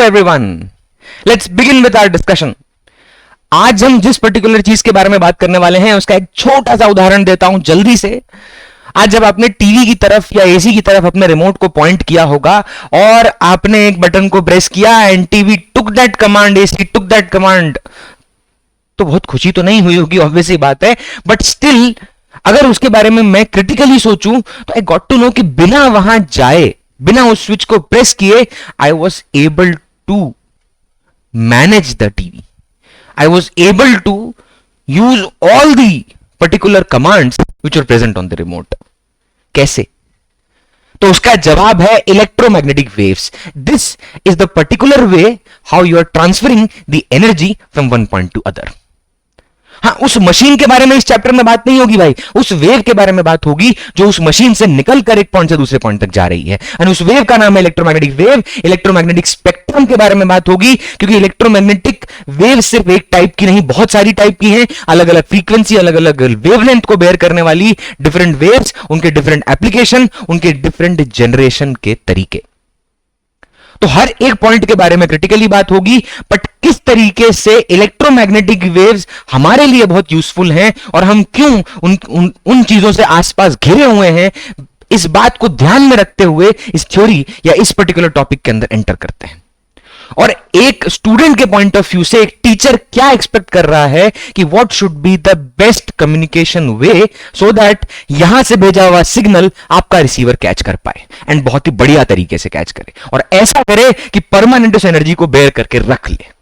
Everyone, let's begin with our discussion. आज हम जिस पर्टिकुलर चीज के बारे में बात करने वाले हैं उसका एक छोटा सा उदाहरण देता हूं जल्दी से। आज जब आपने टीवी की तरफ या एसी की तरफ अपने रिमोट को पॉइंट किया होगा और आपने एक बटन को प्रेस किया and TV took that command, AC took that command, तो बहुत खुशी तो नहीं हुई होगी, ऑब्वियस सी बात है, बट स्टिल अगर उसके बारे में मैं क्रिटिकली सोचूं तो आई गॉट टू नो कि बिना वहां जाए, बिना उस स्विच को प्रेस किए, I was able to manage the TV, I was able to use all the particular commands which are present on the remote. कैसे? तो उसका जवाब है electromagnetic waves. This is the particular way how you are transferring the energy from one point to other. हाँ, उस machine के बारे में इस चैप्टर में बात नहीं होगी भाई, उस वेव के बारे में बात होगी जो उस मशीन से निकलकर एक पॉइंट से दूसरे पॉइंट तक जा रही है, और उस वेव का नाम है इलेक्ट्रोमैग्नेटिक वेव। इलेक्ट्रोमैग्नेटिक स्पेक्ट्रम के बारे में बात होगी, क्योंकि इलेक्ट्रोमैग्नेटिक वेव सिर्फ एक टाइप की नहीं, बहुत सारी टाइप की हैं, अलग अलग फ्रीक्वेंसी, अलग अलग वेवलेंथ को बेयर करने वाली डिफरेंट वेव्स, उनके डिफरेंट एप्लीकेशन, उनके डिफरेंट जनरेशन के तरीके। तो हर एक पॉइंट के बारे में क्रिटिकली बात होगी, बट किस तरीके से इलेक्ट्रोमैग्नेटिक वेव्स हमारे लिए बहुत यूजफुल हैं और हम क्यों उन चीजों से आसपास घिरे हुए हैं, इस बात को ध्यान में रखते हुए इस थ्योरी या इस पर्टिकुलर टॉपिक के अंदर एंटर करते हैं। और एक स्टूडेंट के पॉइंट ऑफ व्यू से एक टीचर क्या एक्सपेक्ट कर रहा है कि what should be the best communication way so that यहां से भेजा हुआ सिग्नल आपका रिसीवर कैच कर पाए, एंड बहुत ही बढ़िया तरीके से कैच करे, और ऐसा करे कि परमानेंट उस एनर्जी को बेयर करके रख ले।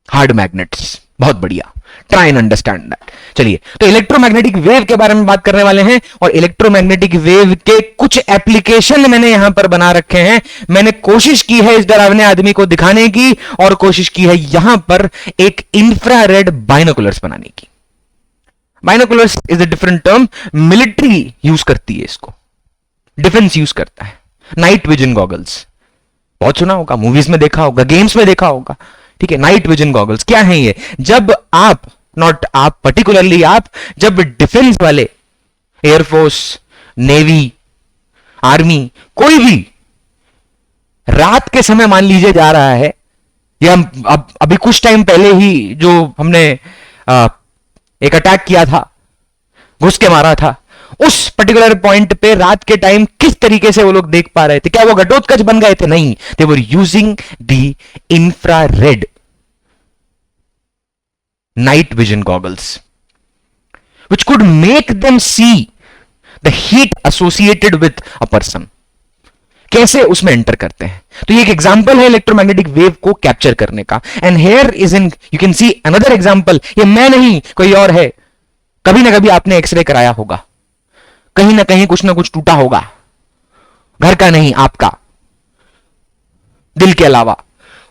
हार्ड मैग्नेट्स, बहुत बढ़िया, ट्राई एंड अंडरस्टैंड दैट। चलिए, तो इलेक्ट्रोमैग्नेटिक वेव के बारे में बात करने वाले हैं, और इलेक्ट्रोमैग्नेटिक वेव के कुछ एप्लीकेशन मैंने यहां पर बना रखे हैं। मैंने कोशिश की है इस डरावने आदमी को दिखाने की, और कोशिश की है यहां पर एक इंफ्रारेड बाइनोकुलर्स बनाने की। Binoculars is a different term, military use करती है इसको, डिफेंस यूज करता है। नाइट विजन गॉगल्स बहुत सुना होगा, मूवीज में देखा होगा, गेम्स में देखा होगा, ठीक है। नाइट विजन गॉगल्स क्या है ये? जब आप, नॉट आप पर्टिकुलरली आप, जब डिफेंस वाले, एयरफोर्स, नेवी, आर्मी, कोई भी रात के समय मान लीजिए जा रहा है, या अभी कुछ टाइम पहले ही जो हमने एक अटैक किया था, घुस के मारा था, उस पर्टिकुलर पॉइंट पे रात के टाइम किस तरीके से वो लोग देख पा रहे थे? क्या वो घटोत्कच बन गए थे? नहीं, they were using the infrared night vision goggles which could make them see the heat associated with a person। कैसे उसमें एंटर करते हैं? तो ये एक एग्जांपल है इलेक्ट्रोमैग्नेटिक वेव को कैप्चर करने का, and here is in you can see another example. ये मैं नहीं, कोई और है। कभी ना कभी आपने एक्सरे कराया होगा, कहीं ना कहीं कुछ ना कुछ टूटा होगा, घर का नहीं, आपका, दिल के अलावा।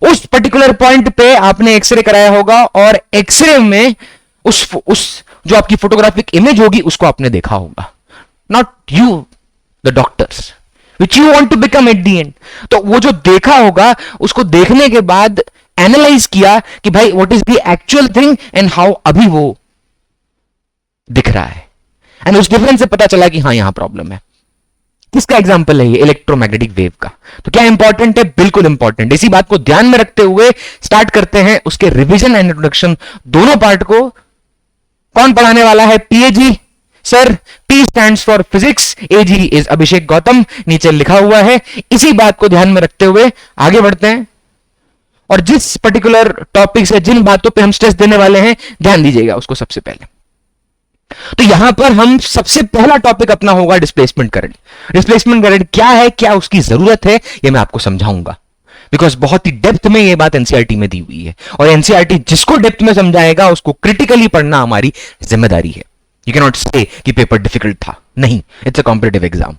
उस पर्टिकुलर पॉइंट पे आपने एक्सरे कराया होगा, और एक्सरे में उस जो आपकी फोटोग्राफिक इमेज होगी उसको आपने देखा होगा, not you the doctors which you want to become at the end. तो वो जो देखा होगा, उसको देखने के बाद एनालाइज किया कि भाई what is the actual thing and how अभी वो दिख रहा है, एंड उस डिफरेंस से पता चला कि हाँ यहां प्रॉब्लम है। किसका एग्जाम्पल है ये? इलेक्ट्रोमैग्नेटिक वेव का। तो क्या इंपॉर्टेंट है? बिल्कुल इंपॉर्टेंट। इसी बात को ध्यान में रखते हुए स्टार्ट करते हैं उसके रिवीजन एंड इंट्रोडक्शन दोनों पार्ट को। कौन पढ़ाने वाला है? PAG sir. P stands for physics, AG is Abhishek Gautam, नीचे लिखा हुआ है। इसी बात को ध्यान में रखते हुए आगे बढ़ते हैं, और जिस पर्टिकुलर टॉपिक से, जिन बातों पे हम स्ट्रेस देने वाले हैं, ध्यान दीजिएगा उसको सबसे पहले। तो यहां पर हम सबसे पहला टॉपिक अपना होगा डिस्प्लेसमेंट करंट। डिस्प्लेसमेंट करंट क्या है, क्या उसकी जरूरत है, यह मैं आपको समझाऊंगा, बिकॉज बहुत ही डेप्थ में यह बात एनसीईआरटी में दी हुई है, और एनसीईआरटी जिसको डेप्थ में समझाएगा उसको क्रिटिकली पढ़ना हमारी जिम्मेदारी है। यू कैन नॉट से कि पेपर डिफिकल्ट था, नहीं, it's a competitive exam.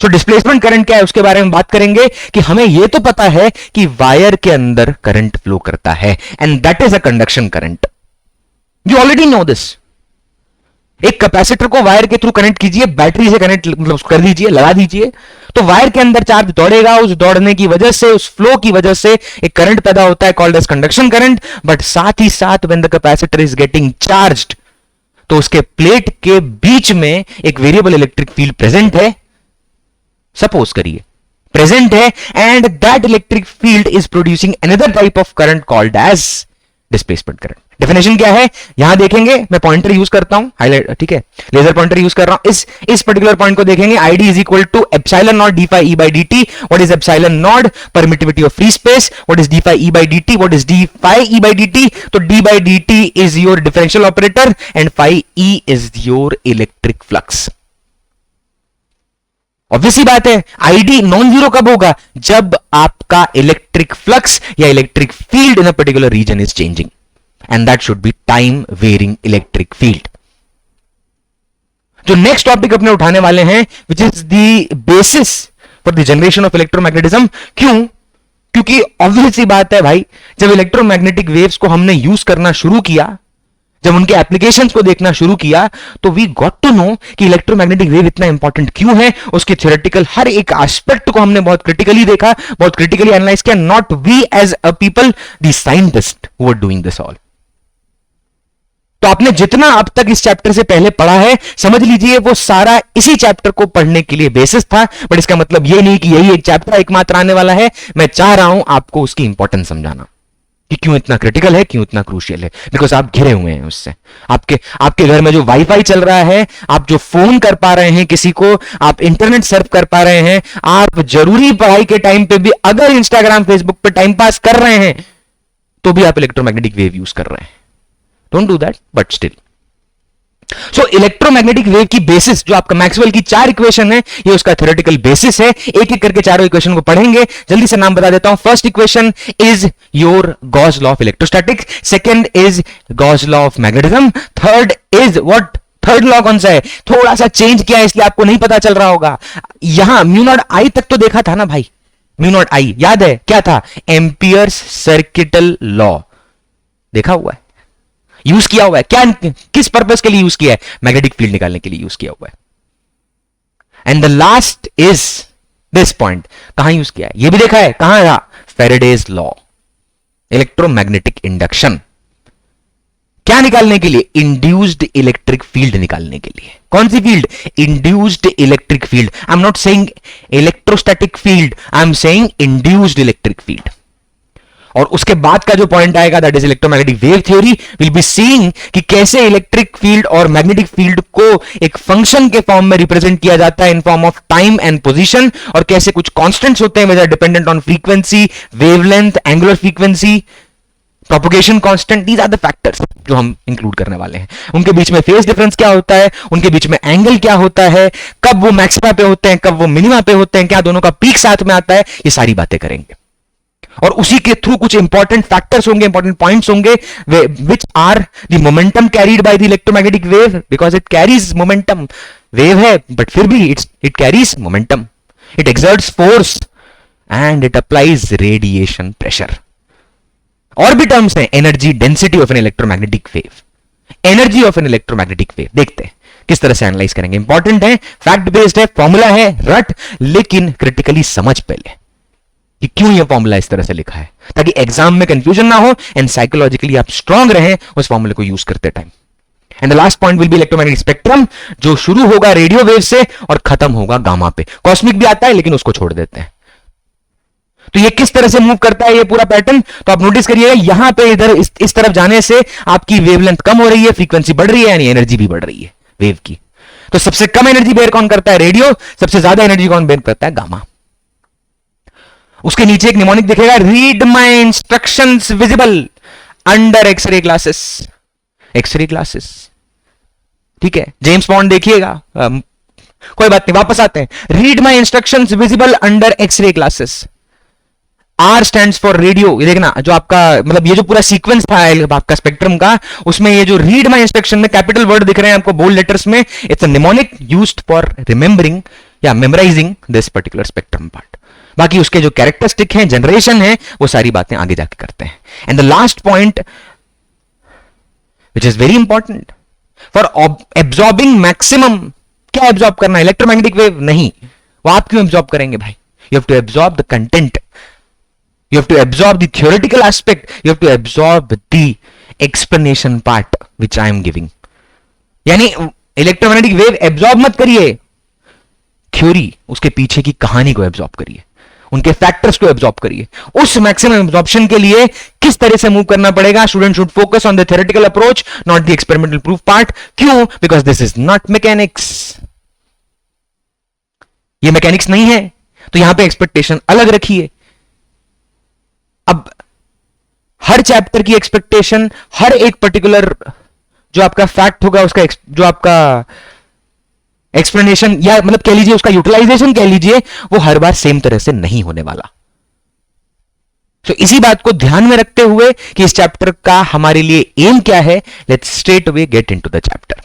So displacement current क्या है उसके बारे में बात करेंगे कि हमें यह तो पता है कि वायर के अंदर करंट फ्लो करता है, and that is a conduction current. You already know this. एक कैपेसिटर को वायर के थ्रू कनेक्ट कीजिए, बैटरी से कनेक्ट मतलब कर दीजिए, लगा दीजिए, तो वायर के अंदर चार्ज दौड़ेगा, उस दौड़ने की वजह से, उस फ्लो की वजह से एक करंट पैदा होता है called as conduction current. But साथ ही साथ when the capacitor is getting charged, तो उसके प्लेट के बीच में एक वेरिएबल इलेक्ट्रिक फील्ड प्रेजेंट है। सपोज करिए प्रेजेंट है, and that electric field is producing another type of current called as displacement current. Definition क्या है यहां देखेंगे, मैं पॉइंटर यूज करता हूं, हाईलाइट, ठीक है, लेजर पॉइंटर यूज कर रहा हूं, इस पर्टिकुलर पॉइंट को देखेंगे। ID is equal to epsilon naught D phi E by D T. What is epsilon naught? Permittivity of free space. What is D phi E by D T? What is D phi E by D T? तो D by D T is your differential operator and phi E is your electric flux. Obviously बात है, ID non zero कब होगा? जब आपका electric flux या electric field in a particular region is changing, and that should be time varying electric field. जो next topic अपने उठाने वाले हैं, which is the basis for the generation of electromagnetism. क्यों? क्योंकि ऑब्वियसली बात है भाई, जब इलेक्ट्रोमैग्नेटिक वेव्स को हमने यूज करना शुरू किया, जब उनके एप्लीकेशंस को देखना शुरू किया, तो वी गॉट टू नो कि इलेक्ट्रोमैग्नेटिक वेव इतना इंपॉर्टेंट क्यों है। उसके थ्योरेटिकल हर एक एस्पेक्ट को हमने बहुत क्रिटिकली देखा, बहुत क्रिटिकली एनालाइज किया। Not we as a people, the scientist who are doing this all. तो आपने जितना अब तक इस चैप्टर से पहले पढ़ा है, समझ लीजिए वो सारा इसी चैप्टर को पढ़ने के लिए बेसिस था। बट इसका मतलब ये नहीं कि यही एक चैप्टर एकमात्र आने वाला है। मैं चाह रहा हूं आपको उसकी इंपॉर्टेंस समझाना कि क्यों इतना क्रिटिकल है, क्यों इतना क्रूशियल है। बिकॉज आप घिरे हुए हैं उससे। आपके घर में जो वाईफाई चल रहा है, आप जो फोन कर पा रहे हैं किसी को, आप इंटरनेट सर्फ कर पा रहे हैं, आप जरूरी पढ़ाई के टाइम पे भी अगर इंस्टाग्राम फेसबुक पे टाइम पास कर रहे हैं, तो भी आप इलेक्ट्रोमैग्नेटिक वेव यूज कर रहे हैं। Don't do that, but still. So electromagnetic wave की बेसिस जो आपका मैक्सवेल की 4 इक्वेशन है, ये उसका थ्योरेटिकल बेसिस है। एक एक करके चारों इक्वेशन को पढ़ेंगे। जल्दी से नाम बता देता हूं। First equation is your Gauss law of electrostatics. Second is Gauss law of magnetism. Third is what? Third law कौन सा है? थोड़ा सा चेंज किया है, इसलिए आपको नहीं पता चल रहा होगा। यहां म्यू नॉट आई तक तो देखा था ना भाई, म्यू नॉट आई याद है क्या था? एम्पियर्स सर्किटल लॉ देखा हुआ है, यूज किया हुआ है। क्या, किस पर्पस के लिए यूज किया है? मैग्नेटिक फील्ड निकालने के लिए यूज किया हुआ है। And the last is this point, कहां यूज किया है ये भी देखा है, कहां था? Faraday's law, electromagnetic induction. क्या निकालने के लिए? इंड्यूस्ड इलेक्ट्रिक फील्ड निकालने के लिए। कौन सी field? Induced electric field. I am not saying electrostatic field, I am saying induced electric field. और उसके बाद का जो पॉइंट आएगा, that is electromagnetic wave theory. Will be seeing कि कैसे इलेक्ट्रिक फील्ड और मैग्नेटिक फील्ड को एक फंक्शन के फॉर्म में रिप्रेजेंट किया जाता है in form of time and position, और कैसे कुछ कांस्टेंट्स होते हैं which are dependent on frequency, wavelength, angular frequency, propagation constant. These are the factors जो हम इंक्लूड करने वाले हैं। उनके बीच में फेज डिफरेंस क्या होता है, उनके बीच में एंगल क्या होता है, कब वो मैक्सिमा पे होते हैं, कब वो मिनिमा पे होते हैं, क्या दोनों का पीक साथ में आता है, ये सारी बातें करेंगे। और उसी के थ्रू कुछ इंपॉर्टेंट फैक्टर्स होंगे, इंपॉर्टेंट पॉइंट्स होंगे, which are the momentum carried by the electromagnetic wave, because it carries momentum. Wave है बट फिर भी it carries momentum, it exerts force and it applies radiation pressure. और भी terms हैं, energy density of an electromagnetic wave, energy of an electromagnetic wave. देखते हैं किस तरह से एनालाइज करेंगे। इंपॉर्टेंट है, फैक्ट बेस्ड है, फॉर्मूला है, रट, लेकिन क्रिटिकली समझ पहले कि क्यों यह फॉर्मूला इस तरह से लिखा है, ताकि एग्जाम में कंफ्यूजन ना हो एंड साइकोलॉजिकली आप स्ट्रांग रहें उस फॉर्मूले को यूज करते time. And the last point will be electromagnetic spectrum, जो शुरू होगा रेडियो वेव से और खत्म होगा गामा पे। कॉस्मिक भी आता है लेकिन उसको छोड़ देते हैं। तो ये किस तरह से मूव करता है ये पूरा पैटर्न, तो आप नोटिस करिएगा यहां पे इधर इस तरफ जाने से आपकी वेवलेंथ कम हो रही है, फ्रीक्वेंसी बढ़ रही है, यानी एनर्जी भी बढ़ रही है वेव की। तो सबसे कम एनर्जी बेयर कौन करता है? रेडियो। सबसे ज्यादा एनर्जी कौन बेयर करता है? गामा। उसके नीचे एक निमोनिक दिखेगा, read my instructions visible under x ray glasses. X ray glasses, ठीक है, जेम्स बॉन्ड देखिएगा, कोई बात नहीं, वापस आते हैं। Read my instructions visible under x ray glasses. R stands for radio. ये देखना, जो आपका मतलब ये जो पूरा सीक्वेंस था आपका स्पेक्ट्रम का, उसमें ये जो रीड माई इंस्ट्रक्शन में कैपिटल वर्ड दिख रहे हैं आपको बोल्ड लेटर्स में, it's a mnemonic used for remembering या memorising this particular spectrum part. बाकी उसके जो कैरेक्टरिस्टिक हैं, जनरेशन है, वो सारी बातें आगे जाके करते हैं। And the last point which is very important for absorbing maximum, क्या एब्जॉर्ब करना है? इलेक्ट्रोमैग्नेटिक वेव नहीं, वो आप क्यों एब्जॉर्ब करेंगे भाई? You have to absorb the content, you have to absorb the theoretical aspect, you have to absorb the explanation part which I am giving. यानी इलेक्ट्रोमैग्नेटिक वेव एब्जॉर्ब मत करिए, थ्योरी, उसके पीछे की कहानी को एब्जॉर्ब करिए। उनके फैक्टर्स को एब्जॉर्ब करिए। उस मैक्सिमम एब्जॉर्प्शन के लिए किस तरह से मूव करना पड़ेगा? Student should focus on the theoretical approach, not the experimental proof part. क्यों? Because this is not mechanics. ये मैकेनिक्स नहीं है, तो यहां पे एक्सपेक्टेशन अलग रखिए। अब हर चैप्टर की एक्सपेक्टेशन, हर एक पर्टिकुलर जो आपका फैक्ट होगा, उसका जो आपका एक्सप्लेनेशन या मतलब कह लीजिए उसका यूटिलाइजेशन कह लीजिए, वो हर बार सेम तरह से नहीं होने वाला। तो इसी बात को ध्यान में रखते हुए कि इस चैप्टर का हमारे लिए एम क्या है, let's straight away get into the chapter.